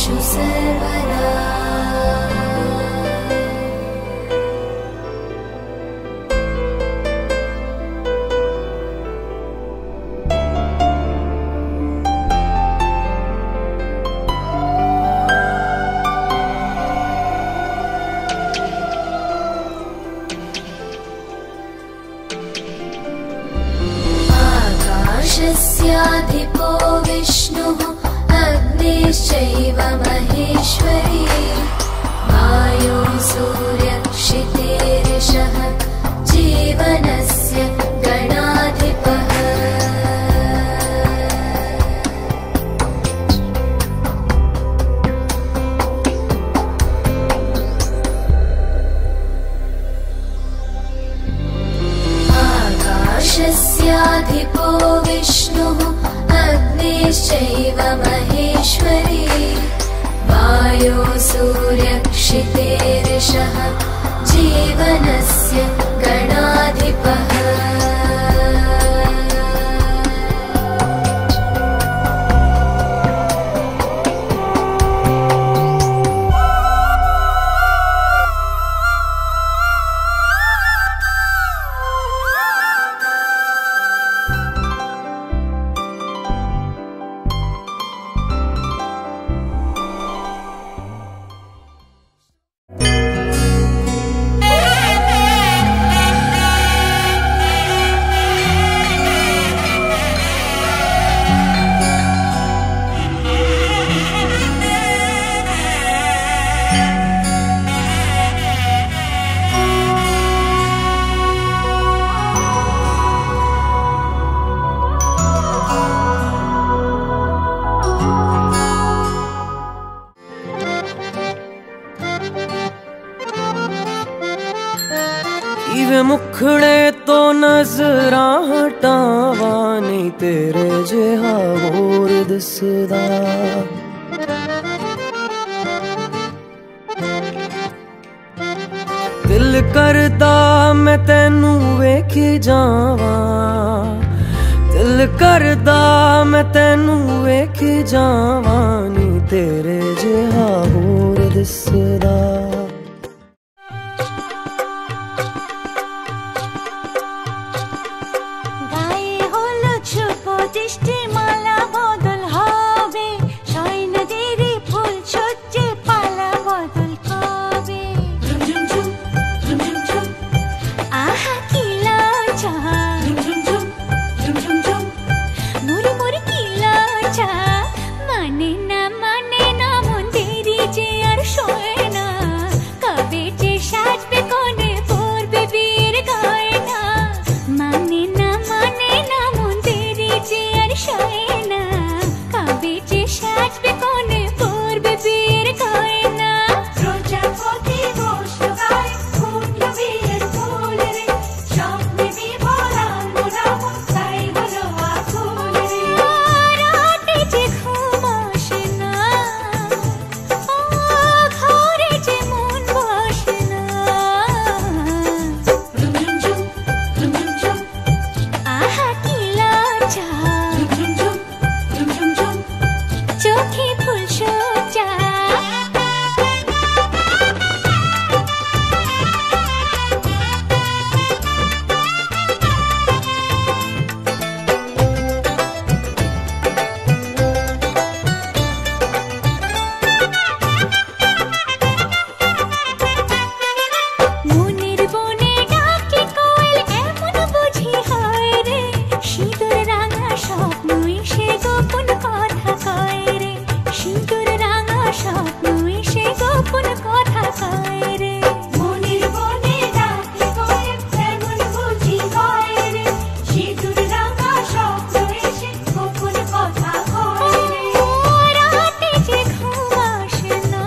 सर्वेषु सर्वदा। आकाशस्याधिपो विष्णुः अग्निश्चैव महेश्वरी वायो सूर्यक्षितेरिषः जीवनस्य गणाधिपः। आकाशस्याधिपो विष्णुः अग्निश्चैव महेश्वरी वायो सूर्यक्षितेरिषः जीवनस्य गणाधिपः। इवे मुखड़े तो नजरां हटावा नहीं तेरे जिहा होर दिसदा। दिल करदा मैं तैनू वेखी जावा, दिल करदा मैं तैनू वेखी जावा नहीं तेरे जिहा होर दिसदा। মালা বদল হবে শয়ন দেরি ফুল সজ্জে পালা বদল হবে। আহা কি লজ্জা মোরে মোরে কি লজ্জা মানে না মন দেরি যে আর সয় না কবে যে সাজবে কোণে পড়বে বিয়ের গয়না মানে না মন দেরি যে আর সয় না কবে যে সাজবে কোণে পড়বে বিয়ের গয়না। প্রজাপতি বসলো গায়ে ফুটলো বিয়ের ফুল রে স্বপ্নে বিভোরা মোরা তাই হলো আকুল রে। রাতে যে ঘুম আসে না ঘরে যে মন বসে না। আহা কি লজ্জা চোখে ফুল সজ্জা। মনের বনে ডাকে কোয়েল এমন বুঝি হয় রে সিঁদুর রাঙা স্বপ্ন এসে গোপন কথা কয় রে সিঁদুর রাঙা স্বপ্ন এসে গোপন কথা কয় রে। মনের বনে ডাকে কোয়েল এমন বুঝি হয় রে সিঁদুর রাঙা স্বপ্ন এসে গোপন কথা কয় রে। রাতে যে ঘুম আসে না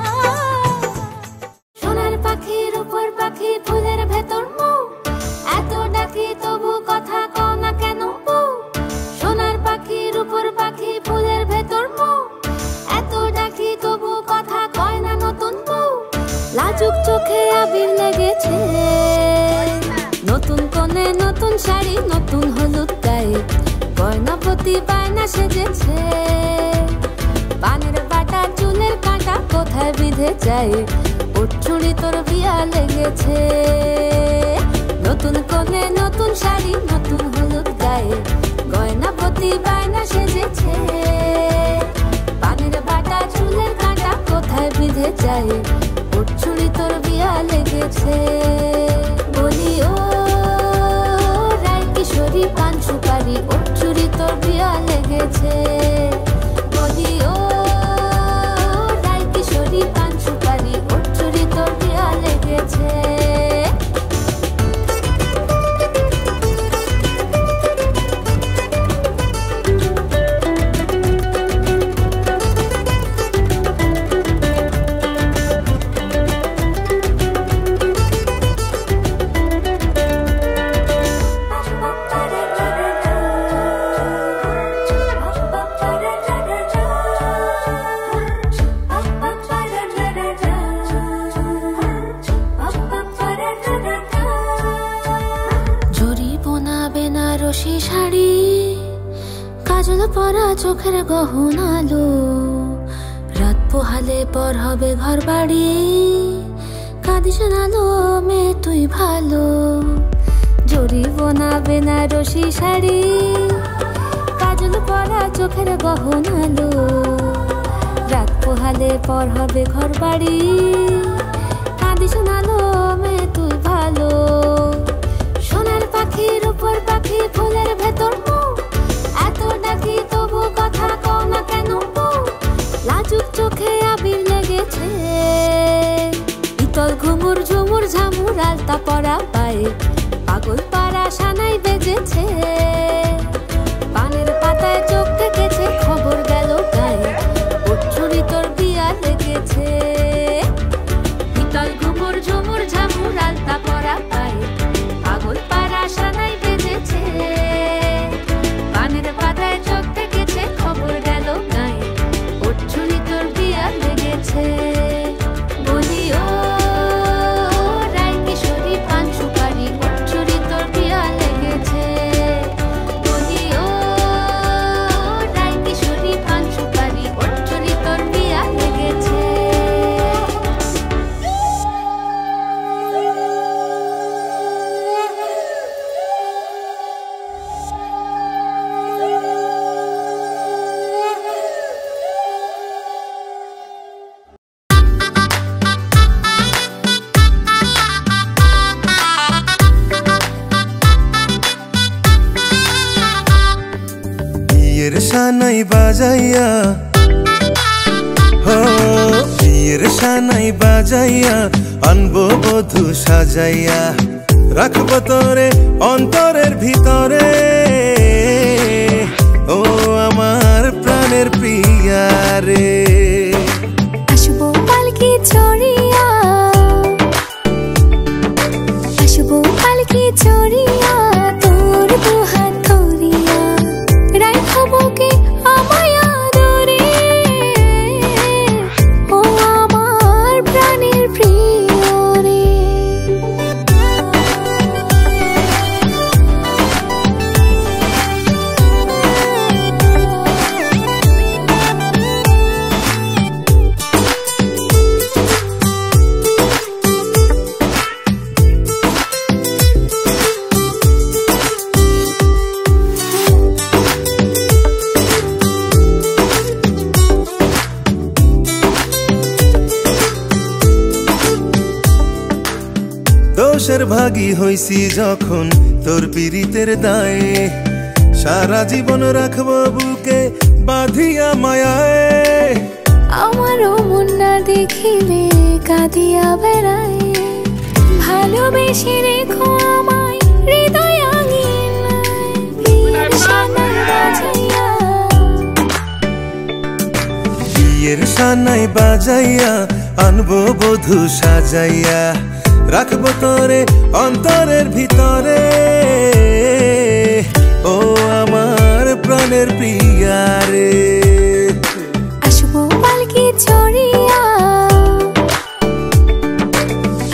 সোনার পাখির উপর পাখি ফুলের ভেতর মুখ এত ডাকি তবু কথা কও না কেন বউ। সোনার পাখির উপর পাখি ফুলের ভেতর মুখ এত ডাকি তবু কথা কয় না নতুন বউ। লাজুক চোখে আবির লেগেছে নতুন কোণে নতুন শাড়ি নতুন হলুদ গায়ে গয়নাপতি বায়না সেজেছে পানের বাটা চুলের কাঁটা বিধে যায় ওর চুড়ি তোর বিয়া লেগেছে নতুন কোণে নতুন শাড়ি নতুন হলুদ গায়ে গয়না প্রতি বায়না সেজেছে পানের বাটা চুলের কাঁটা কোথায় বিধে যায় ওর চুড়ি তোর বিয়া লেগেছে বলি ও রায় কিশোরী পান সুপারি ওর চুড়ি তোর বিয়া লেগেছে বলি ও রায় কিশোরী পান সুপারি ওর চুড়ি তোর বিয়া লেগেছে শাড়ি কাজল পরা চোখের গহনা আলো রাত পোহালে পর হবে ঘর বাড়ি কাঁদিস না লো মেয়ে তুই ভালো জরি বোনা বেনারসি শাড়ি কাজল পরা চোখের গহনা আলো রাত পোহালে পর হবে ঘর বাড়ি কাঁদিস না লো মেয়ে তুই ভালো সোনার পাখির উপর পাখি ফুলের ভেতর এত ডাকি তবু কথা কও না কেন লাজুক চোখে আবির লেগেছে ইতল ঘুমুর ঝুমুর ঝামুর আলতা পরা পায়ে পাগল পাড়া সানাই বেজেছে পানের পাতায় চোখ থেকেছে খবর গেল গায়ে ওর চুড়ি তোর বিয়া লেগেছে ইতল ঘুমুর ঝুমুর ঝামুর আলতা পরা পায়ে পাগল পাড়া সানাই বেজেছে পানের পাতায় চোখ থেকেছে খবর গেল গায়ে ওর চুড়ি তোর বিয়া লেগেছে বলি ও রায় কিশোরী পান সুপারি ওর চুড়ি তোর বিয়া লেগেছে বলি ও রায় কিশোরী পান সুপারি ওর চুড়ি তোর বিয়া লেগেছে বিয়ের সানাই বাজাইয়া হো বিয়ের সানাই বাজাইয়া আনবো বধূ সাজাইয়া রাখবো তোরে অন্তরের ভিতরে ও আমার প্রাণের প্রিয়া রে আসবো পালকি চড়িয়া আসবো পালকি চড়িয়া তোর দুহাত ধরিয়া রাখবো কে আমায় আদরে ও আমার প্রাণের প্রিয় রে দোষের ভাগী হইছি যখন তোর পীড়িতের দায়ে সারা জীবন রাখবো বুকে বাঁধিয়া মায়ায় আমারও মন না দেখিলে কাঁদিয়া বেড়ায় ভালোবেসে রেখো আমায় হৃদয় আঙিনায় বিয়ের সানাই বাজাইয়া বিয়ের সানাই বাজাইয়া আনবো বধূ সাজাইয়া রাখবো তোরে অন্তরের ভিতরে ও আমার প্রাণের প্রিয়া রে আসবো পালকি চড়িয়া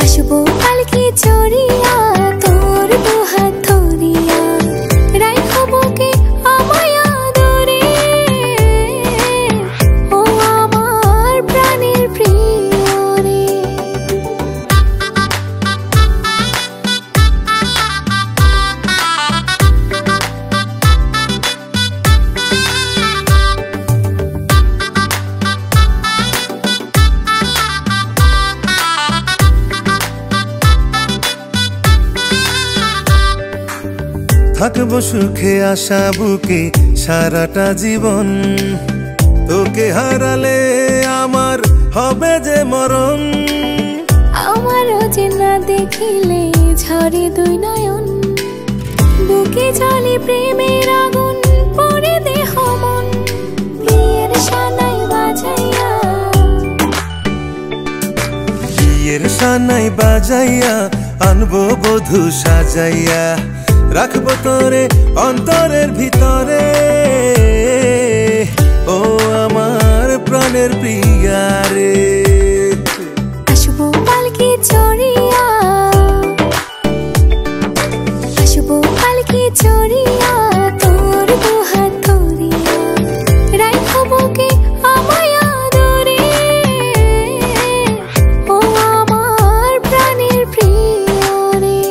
আসবো পালকি চড়িয়া তোর দুহাত ধরিয়া রাখবো কে আমায় আদরে ও আমার প্রাণের প্রিয় থাকবো সুখে আশা বুকে সারাটা জীবন। তোকে হারালে আমার হবে যে মরণ। আমারও যে না দেখিলে ঝরে দুই নয়ন, বুকে জ্বলে প্রেমের আগুন পড়ে দেহ মন। বিয়ের সানাই বাজাইয়া, বিয়ের সানাই বাজাইয়া আনবো বধূ সাজাইয়া, রাখবো তোরে অন্তরের ভিতরে। ও আমার প্রাণের প্রিয়া রে, আসবো পালকি চড়িয়া, আসবো পালকি চড়িয়া, তোর দুহাত ধরিয়া, রাখবো বুকে আমায় আদরে। ও আমার প্রাণের প্রিয়া রে।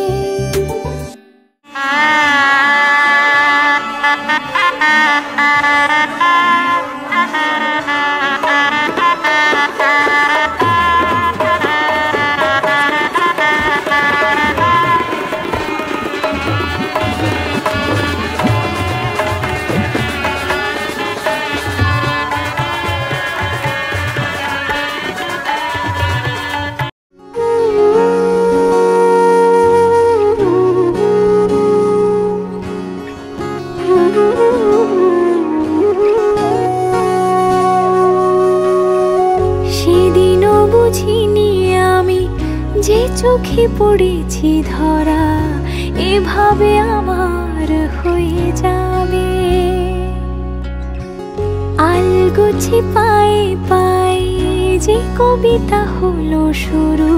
সেদিনও বুঝিনি আমি যে চোখে পড়েছি ধরা, এভাবে আমার হয়ে যাবে। আলগোছে পায়ে পায়ে যে কবিতা হলো শুরু,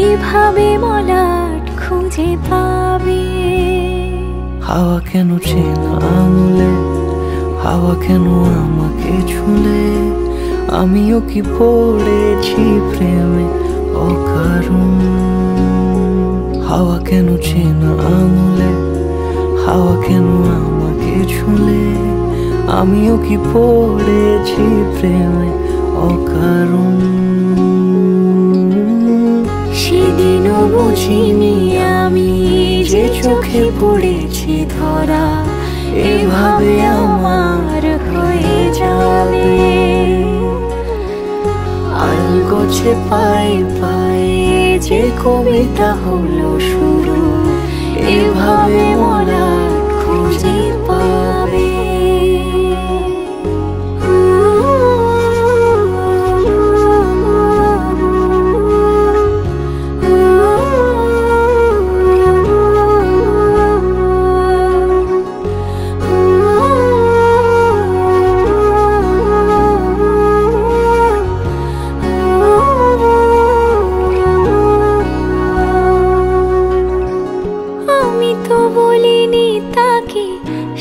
এভাবে মলাট খুঁজে পাবে। হাওয়া কেন চেনা আঙুলে, হাওয়া কেন আমাকে ছুলে, আমিও কি পড়েছি প্রেমে অকারণ। হাওয়া কেন চেনা আঙুলে, হাওয়া কেন আমাকে ছুলে, আমিও কি পড়েছি প্রেমে অকারণ। সেদিনও বুঝিনি আমি যে চোখে পড়েছি ধরা, এভাবে আমার হয়ে যাবে। আলগোছে পায়ে পায়ে যে কবিতা হলো শুরু, এভাবে মলাট খুঁজে পাবে।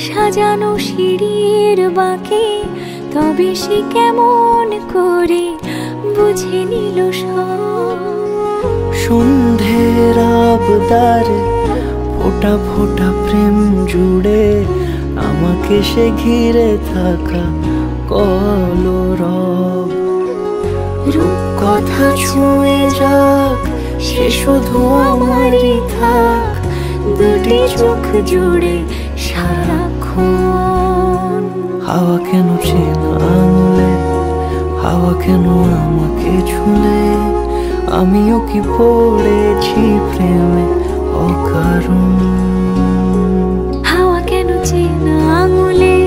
সাজানো সিঁড়ির বাঁকে, তবে সে কেমন করে বুঝে নিল সব। সন্ধ্যের আবদারে ফোটা ফোটা প্রেম জুড়ে, আমাকে সে ঘিরে থাকা কলরব। রূপকথা ছুঁয়ে যাক, সে শুধু আমারই থাক, দুটি চোখ জুড়ে সারাক্ষণ। হাওয়া কেন চেনা আঙুলে, হাওয়া কেন আমাকে ছুলে, আমিও কি পড়েছি প্রেমে অকারণ। হাওয়া কেন চেনা আঙুলে,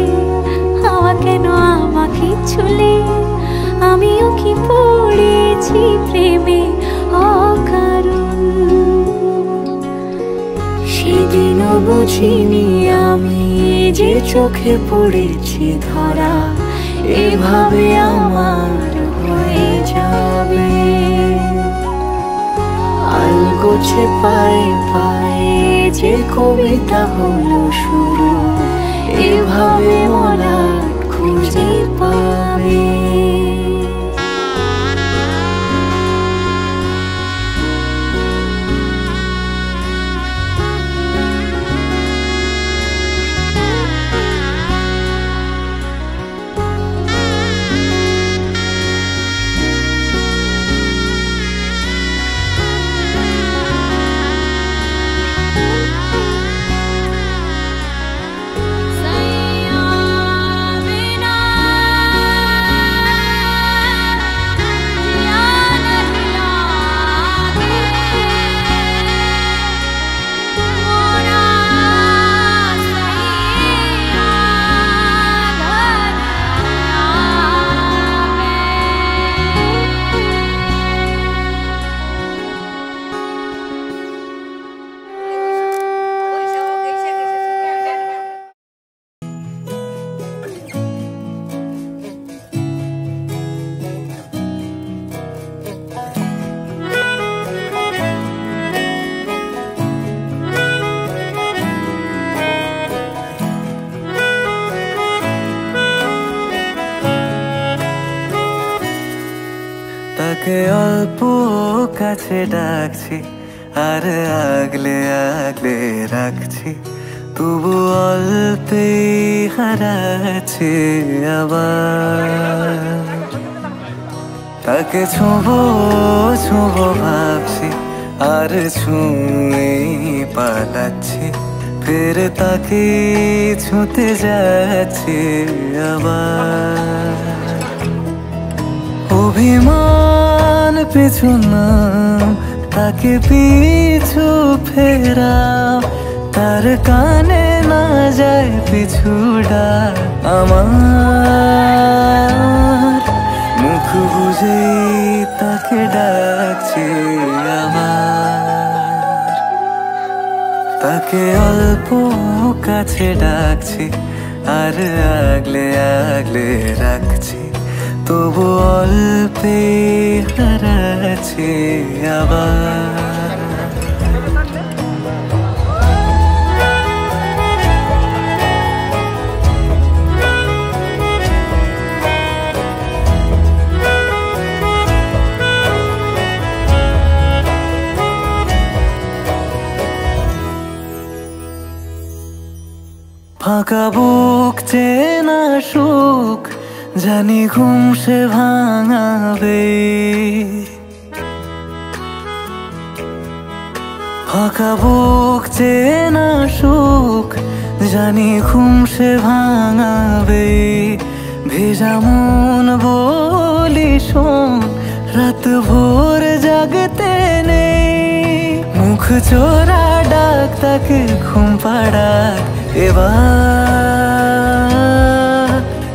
হাওয়া কেন আমাকে ছুলে, আমিও কি পড়েছি প্রেমে অকারণ। সেদিনও বুঝিনি আমি যে চোখে পড়েছি ধরা, এভাবে আমার হয়ে যাবে। আলগোছে পায়ে পায়ে যে কবিতা হলো শুরু, এভাবে মলাট খুঁজে পাবে। তাকে অল্প কাছে ডাকছি আর আগলে আগলে রাখছি, তবু অল্পে হারাচ্ছে আবার। তাকে ছোঁবো ছোঁবো ভাবছি আর ছুঁয়ে পালাচ্ছি, ফের তাকে ছুঁতে যাচ্ছে আবার। অভিমান পিছু নাম, তাকে পিছু ফেরাও, তার কানে না যায় পিছু ডাক আমার। মুখ বুঝে তাকে ডাকছি আবার। তাকে অল্প কাছে ডাকছি আর আগলে আগলে রাখছি, তবু অল্পে হারাচ্ছি আবার। ফাঁকা বুক চেনা সুখ জানি ঘুম সে ভাঙাবে, ফাঁকা বুক চেনা সুখ জানি ঘুম সে ভাঙাবে। ভেজা মন বলি শোন, রাত ভোর জাগতে নেই, মুখ চোরা ডাক তাকে ঘুম পাড়াক এবার।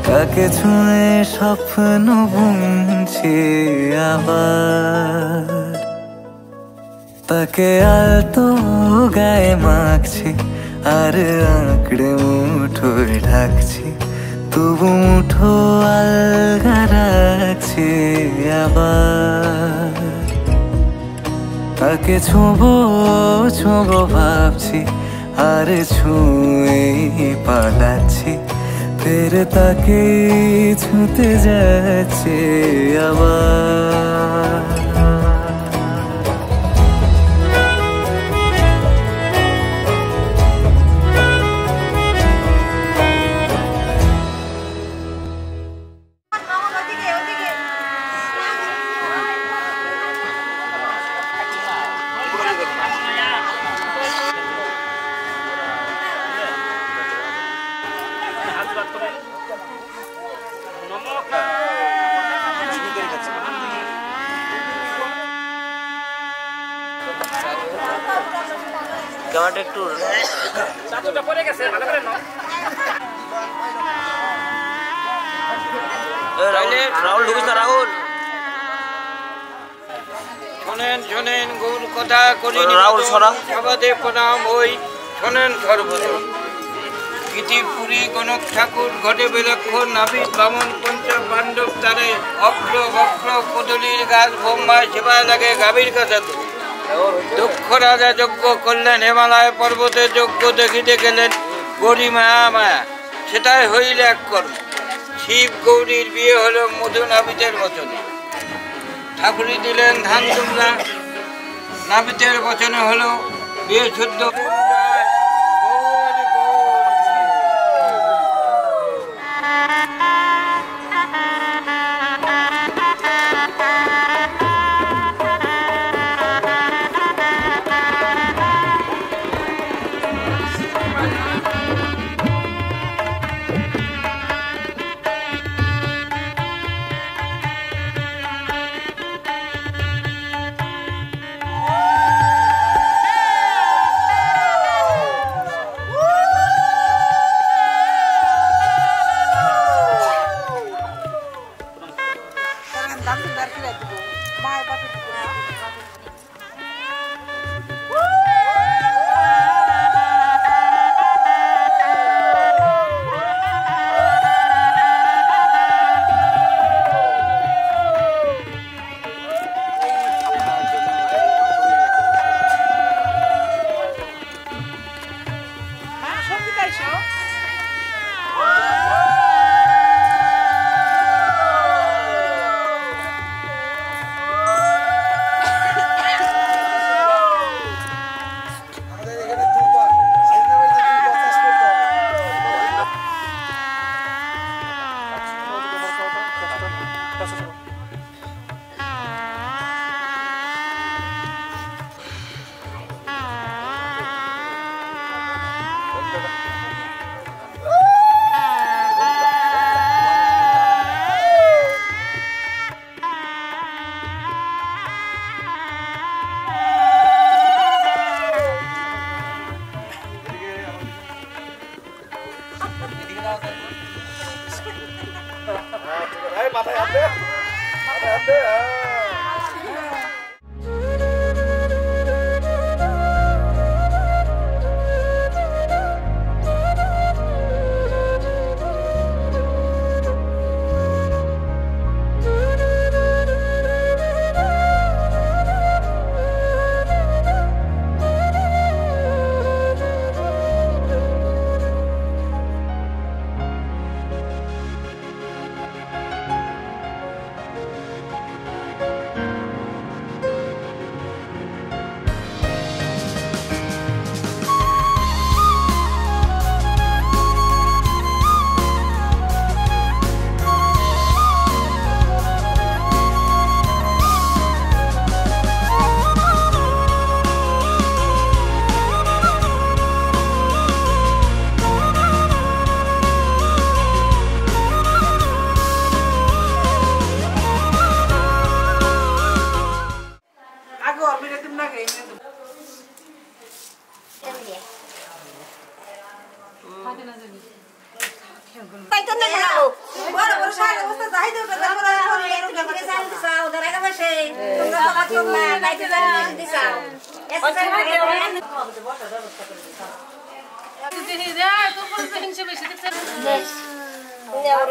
তাকে ছুঁয়ে স্বপ্ন বুনছি আবার। তাকে আলতো গায়ে মাখছি আর আঁকড়ে মুঠোয় ঢাকছি, তবু মুঠো আলগা রাখছি আবার। তাকে ছোঁবো ছোঁবো ভাবছি আর ছুঁয়ে পালাচ্ছি, ফের তাকে ছুঁতে যাচ্ছে আবার। ক্যামেরাটা একটু চাদরটা পড়ে গেছে, ভালো করে নাও। রাহুল ঢুকিস না, রাহুল শোনেন শোনেন গৌর কথা করি রাহুল সরা সবাদে প্রণাম ওই শোনেন সর্বদম। গীতিপুরী গণক ঠাকুর ঘটে বিলক্ষণ নাভিদ বামন পঞ্চ পাণ্ডব তারে অক্র বক্র কদলীর গাছ বোম্বায় সেবায় লাগে গাভীর কাছে। দক্ষ রাজা যজ্ঞ করলেন, হিমালয় পর্বতে যজ্ঞ দেখিতে গেলেন, গৌরী মায়া মায়া সেটাই হইল এক কর্ম। শিব গৌরীর বিয়ে হলো মধু নাবিতের বচনে, ঠাকুরই দিলেন ধান তুমরা, নাবিতের বচনে হলো বিয়ে শুদ্ধ।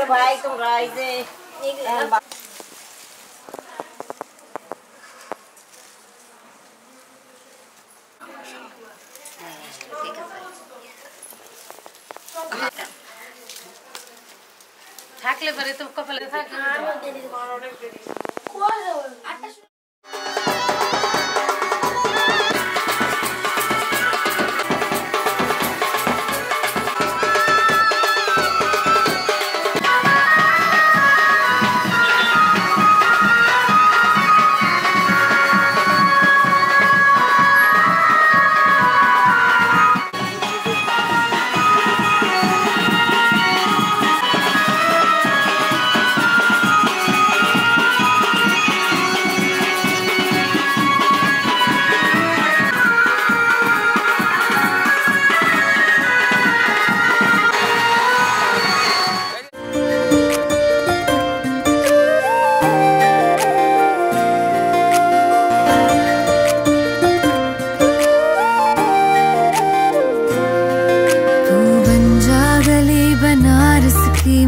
भाई तुम राइजे থাকলে পরে তো কপালে থাকে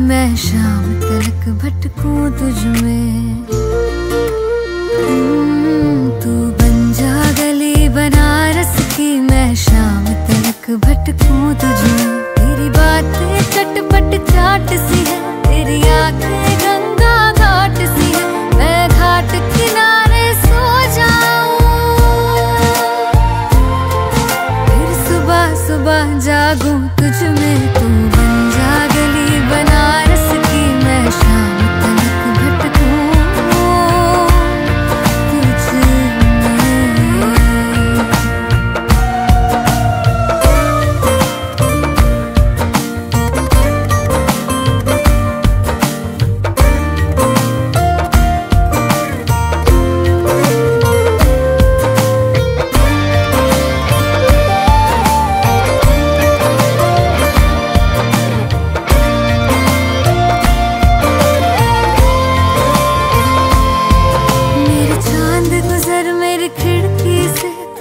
मैं शाम तलक भटकूं तुझ में तू बन जा गली बनारस की मैं शाम तलक भटकूं तुझ में तेरी बातें चटपट चाट सी है तेरी आंखें गंगा घाट सी है मैं घाट किनारे सो जाऊं फिर सुबह सुबह जागूं तुझ में तू बन जा गली बनारस की मैं शाम तलक भटकूं तुझ में।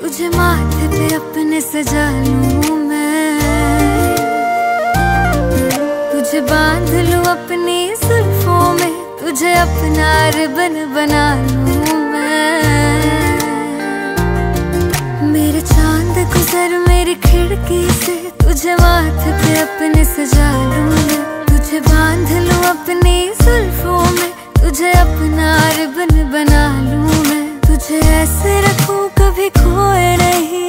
तुझे माथे पे अपने सजा लूं मैं तुझे बांध लूं अपनी जुल्फों में तुझे अपना रिबन बना लूं मैं मेरे चांद गुजर मेरी खिड़की से तुझे माथे पे अपने सजा लूं मैं तुझे बांध लूं अपनी जुल्फों में तुझे अपना रिबन बना लूं मैं तुझे ऐसे रखूं कभी खोए नहीं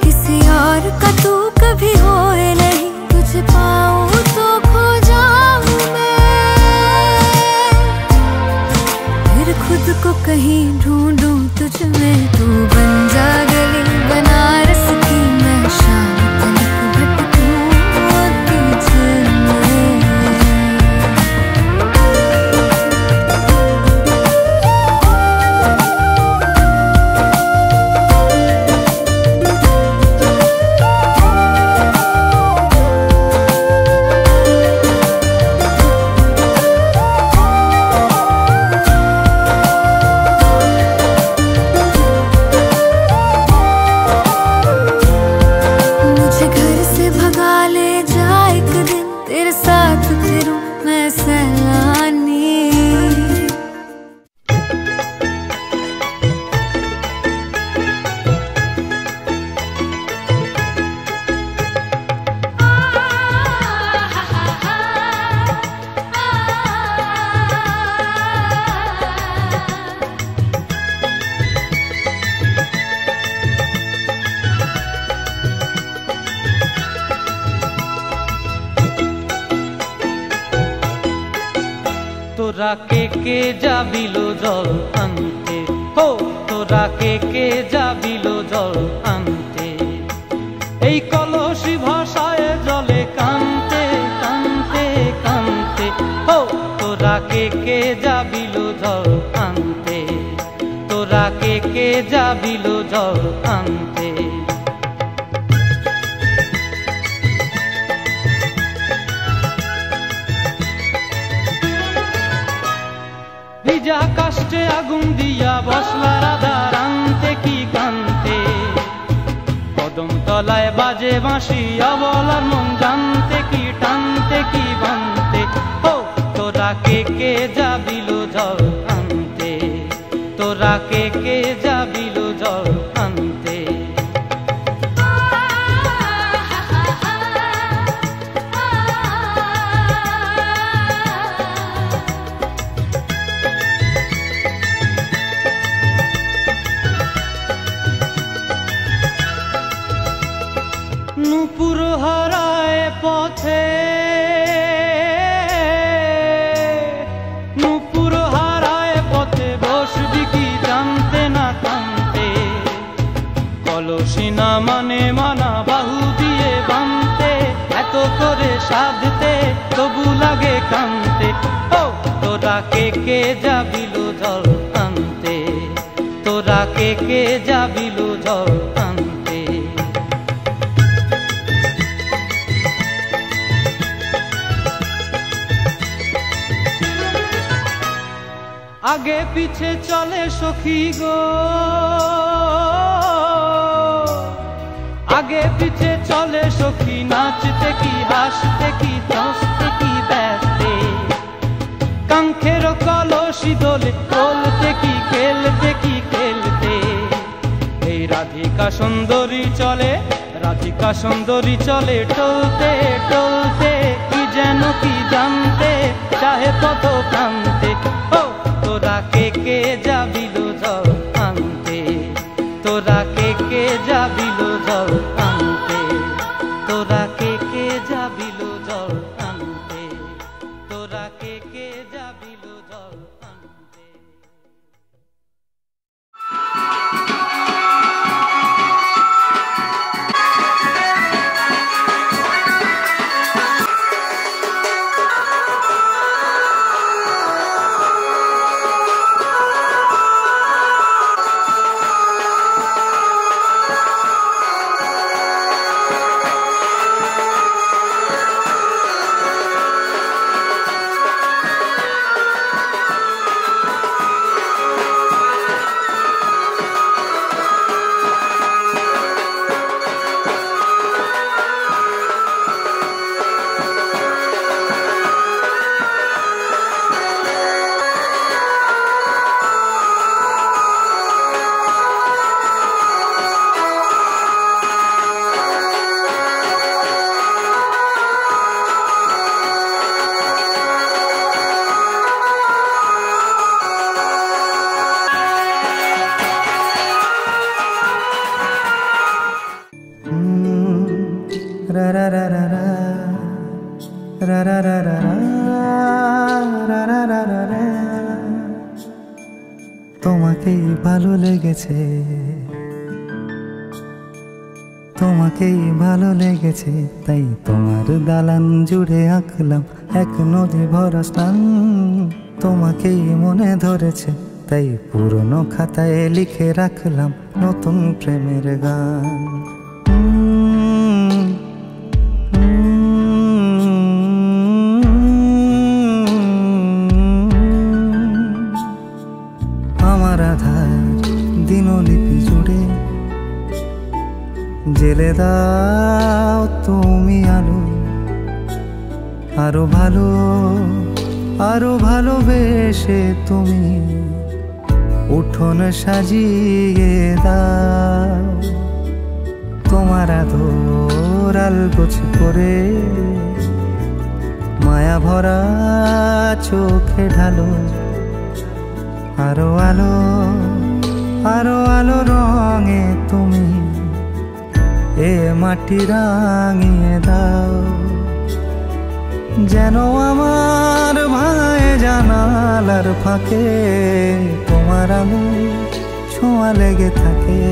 किसी और का तू कभी होए नहीं तुझे पाऊं तो खो जाऊं मैं फिर खुद को कहीं ढूंढूं तुझ में तू बन जा गली बनारस की मैं शाम तलक भटकूं तुझ में। তোরা কে যাবিল জল আনতে, ও তোরা কে যাবিল জল আনতে, এই কলসি ভাষায় জলে কানতে কানতে কানতে, ও তোরা কে যাবিল জল আনতে, তোরা কে যাবিল জল আনতে। ভিজা কাষ্টে আগুন দিয়া বসলা রাধা রানতে কি কানতে, কদম তলায় বাজে বাঁশি অবলার মন জানতে কি টানতে কি বানতে, ও তোরা কে যাবিল জল আনতে, তোরা কে যাবিল জল আনতে। নূপুর হারায় পথে, নূপুর হারায় পথে বসবি কি জানতে না কানতে, কলসি না মানে মানা বাহু দিয়ে বানতে, এত করে সাধতে তবু লাগে কানতে, ও তোরা কে যাবিল জল আনতে, তোরা কে যাবিল জল আনতে। আগে পিছে চলে সখী গো, আগে পিছে চলে সখী, নাচতে কি হাসতে কি হাসতে কি ব্যস্তে, কাঙ্ক্ষের কলসি দোলে বলতে কি খেলতে কি খেলতে, এই রাধিকা সুন্দরী চলে, রাধিকা সুন্দরী চলে টলতে টলতে, কি যেন কি জানতে চাহে কত প্রান্তে, ও তোরা কে যাবিল জল আনতে, তোরা কে যাবিল জল আনতে, তোরা কে যাবিল জল আনতে, তোরা কে যাবিল জল আনতে। তোমাকেই ভালো লেগেছে, তোমাকেই ভালো লেগেছে, তাই তোমার দালান জুড়ে আঁকলাম এক নদী ভরা স্থান, তোমাকেই মনে ধরেছে, তাই পুরনো খাতায় লিখে রাখলাম নতুন প্রেমের গান। আমার আধার দিনলিপি জুড়ে জেলে দাও তুমি আলো, আরো ভালো আরো ভালোবেসে তুমি উঠোন সাজিয়ে দাও, তোমার আদর আলগোছ করে মায়া ভরা চোখে ঢালো, আরো আলো আরো আলো রঙে তুমি এ মাটি রাঙিয়ে দাও, যেন আমার ভাই জানালার ফাঁকে তোমার আলো ছোঁয়া লেগে থাকে।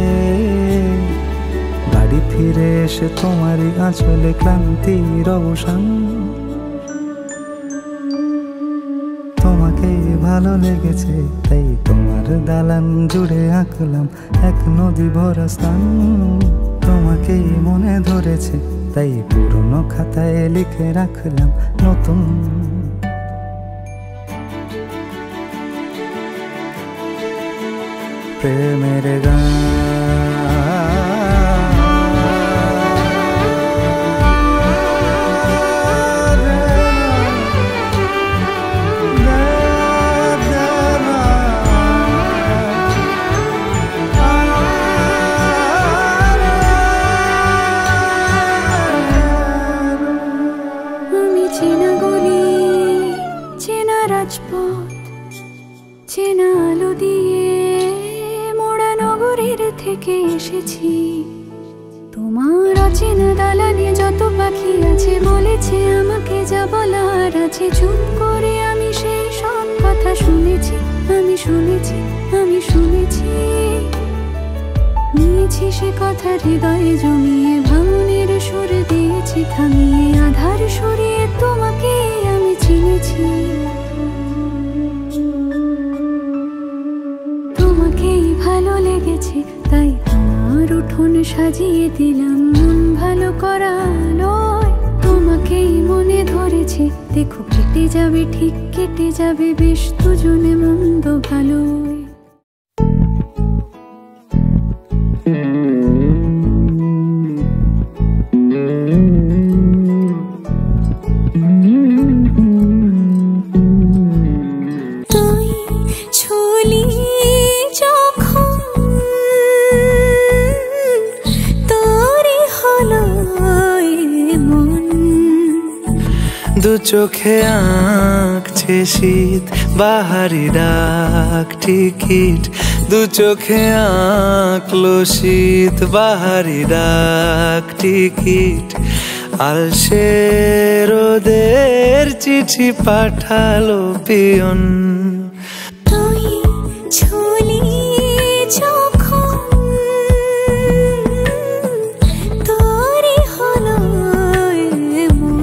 বাড়ি ফিরে এসে তোমারই আঁচলে ক্লান্তির অবসান। তোমাকে ভালো লেগেছে তাই তোমার দালান জুড়ে আঁকলাম এক নদী ভরা স্থান। তোমাকে মনে ধরেছে তাই পুরনো খাতায় লিখে রাখলাম নতুন। প্রেমের গান চেনা গলি, চেনা রাজপথ, চেনা আলো দিয়ে মোড়া নগরের থেকে এসেছি। তোমার অচেনা দালানে যত পাখি আছে বলেছে আমাকে যা বলার আছে। চুপ করে আমি সেই সব কথা শুনেছি, আমি শুনেছি, আমি শুনেছি। নিয়েছি সে কথা হৃদয়ে জমিয়ে, ভাঙনের সুর দিয়েছি থামিয়ে, আধার সরিয়ে তোমাকে আমি চিনেছি। তোমাকেই ভালো লেগেছে তাই আমার উঠোন সাজিয়ে দিলাম মন ভালো করা আলোয়। তোমাকেই মনে ধরেছে দেখো কেটে যাবে, ঠিক কেটে যাবে বেশ দুজনে মন্দ ভালোই। দু চোখে আঁকছে শীত বাহারি ডাক টিকিট। দু চোখে আঁকলো শীত বাহারি ডাক টিকিট। আলসে রোদের চিঠি পাঠালো পিয়ন। তুই ঝুলি যখন তোরই হলো এমন।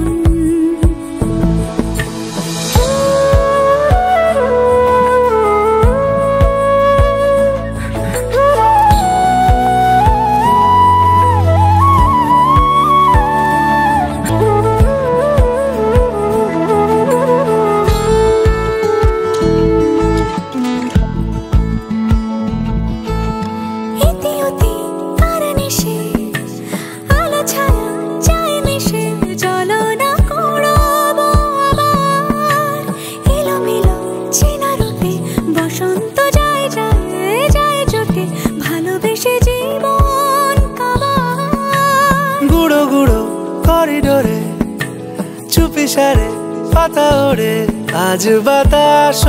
করিডোরে চুপি সারে পাতা ওড়ে, আজ বাতাস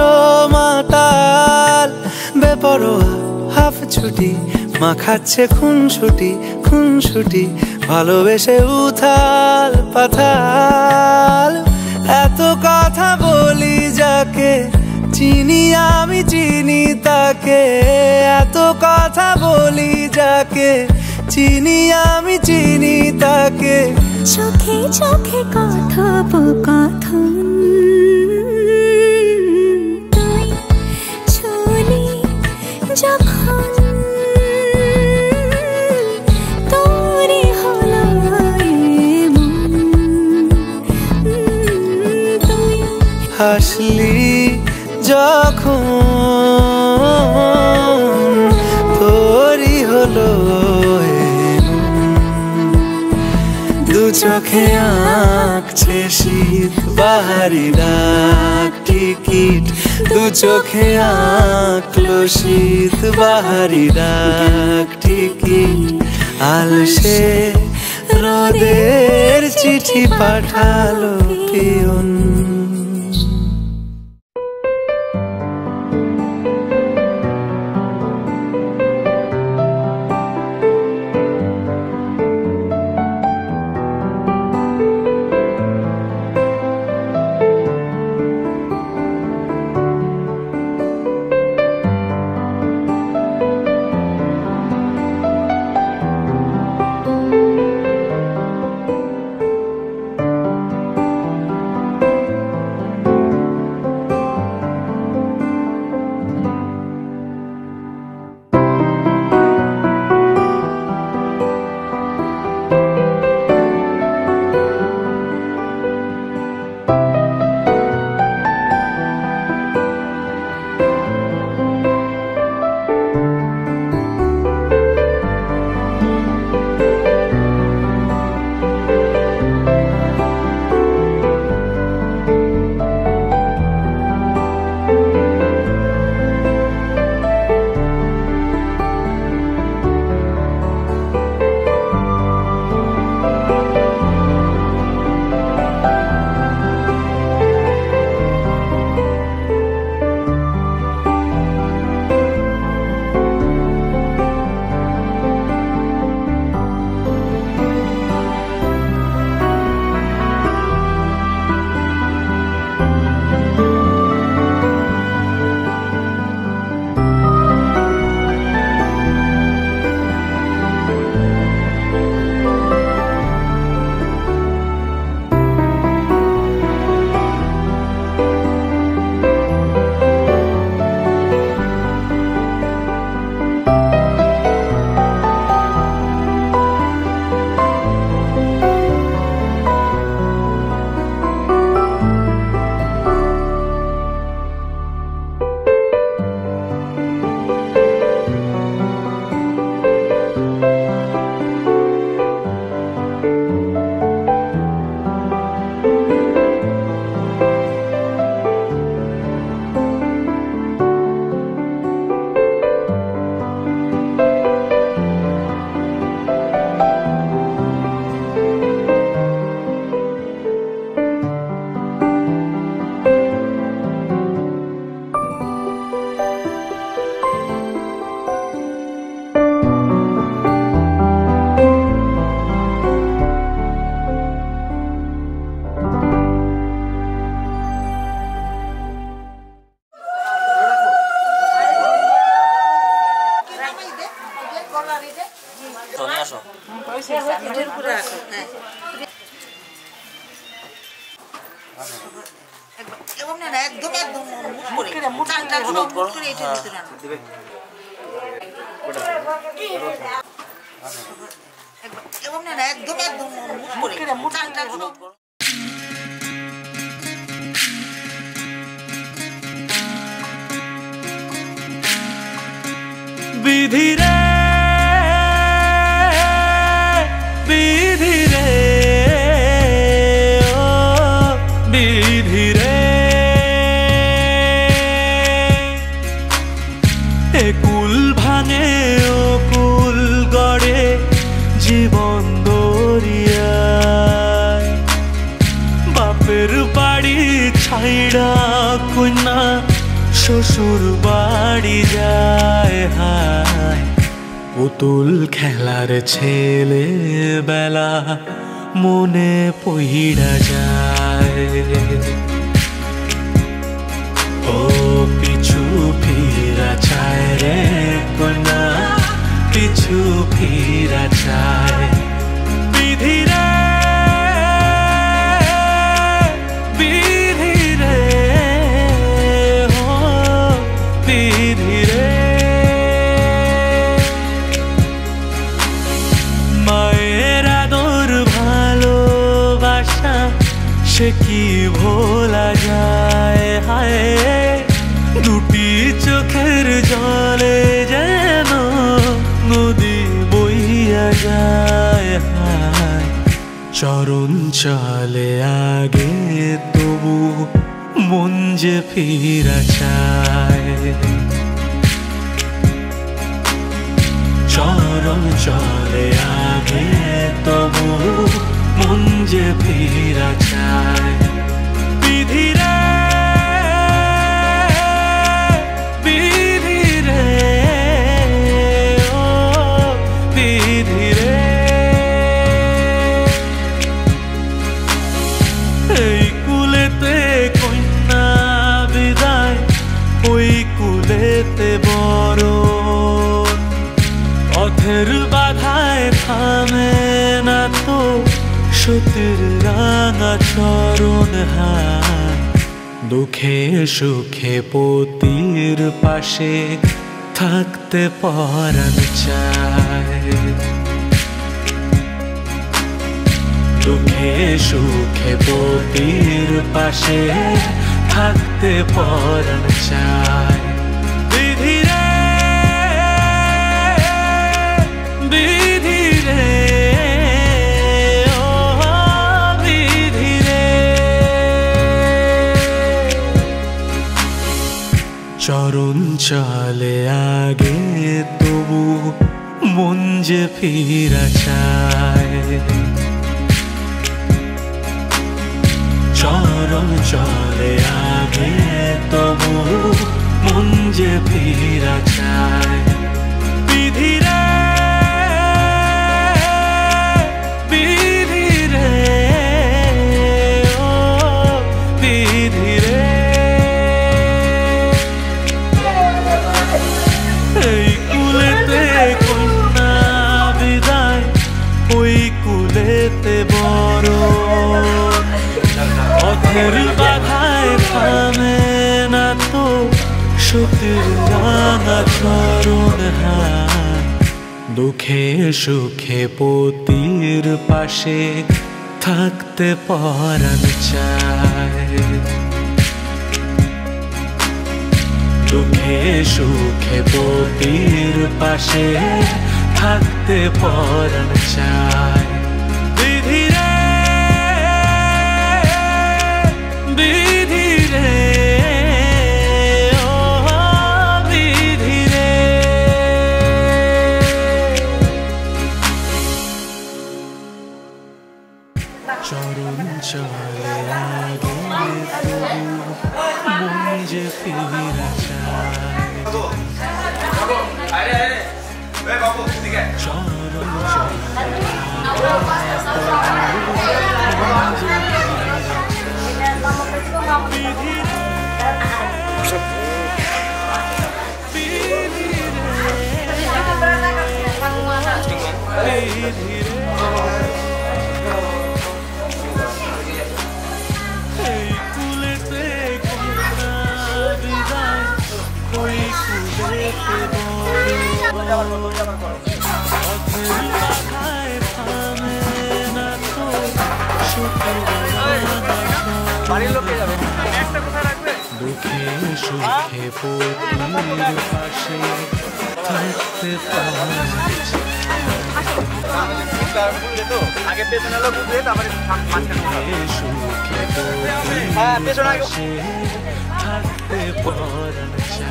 মাতাল বেপরোয়া হাফ ছুটি। মাখাচ্ছে খুনসুটি খুনসুটি, ভালোবেসে উথাল পাথাল। এত কথা বলি যাকে চিনি আমি চিনি তাকে। এত কথা বলি যাকে চিনি আমি চিনি তাকে। চোখে চোখে কথোপকথন, তুই চলি যখন তোরই হলো এমন। তুই হাসলি যখন তোরই হলো দু চোখে আঁকছে শীত বাহারি ডাক টিকিট। দু চোখে আঁকলো শীত বাহারি ডাক টিকিট। আলসে রোদের চিঠি পাঠালো পিয়ন। একদম একদম চালটা সব করে এটার ভিতরে আনো একদম একদম চালটা সব বিধি রে বিধি রে ও বিধি রে একুল ভাঙে ও কুল গড়ে জীবন দরিয়ায় বাপের বাড়ি ছাইড়া কন্যা শ্বশুর বাড়ি যায় হায় পুতুল খেলার ছেলে বেলা মনে পইড়া যায় ও পিছু ফিরা চায় রে কন্যা পিছু ফিরা চায় বিধি রে সে কি ভোলা যায় হায় দুটি চোখের জলে যেন নদী বইয়া যায় হায় চরণ চলে আগে তবু মন যে ফিরা চায় চরণ চলে আগে তবু মন যে ফিরা চায় বিধি রে বিধি রে ও বিধি রে এই কুলেতে কন্যা বিদায় ওই কুলেতে বড় পথের বাধায় থামে না তো সতীর রাঙা চরণ হায় দুঃখে সুখে পতির পাশে থাকতে পরাণ চায় দুঃখে সুখে পতির পাশে থাকতে পরাণ চায় বিধি রে বিধি রে চরণ চলে আগে তবু মন যে ফিরা চায় চরণ চলে আগে তবু মন যে ফিরা চায় বিধি রে বিধি রে ও বিধি রে এই কুলেতে কন্যা বিদায় ওই কুলেতে বড় পথের বাধায় থামে না তো সতীর রাঙা চরণ হায় দুঃখে সুখে পতির পাশে থাকতে পরাণ চায় দুঃখে সুখে পতির পাশে থাকতে পরাণ চায় বিধি রে বিধি রে ও বিধি রে চরণ চলে আগে মন যে ফিরা চায় চরণ এই কুলেতে বাড়ির লোক যাবে একটা কোথায় রাখবে দুঃখে সুখে পথের পাশে থাকতে পারছি আগে পেছনে লোক উঠবে তারপরে সুখে হ্যাঁ পেছনে থাকতে পারছি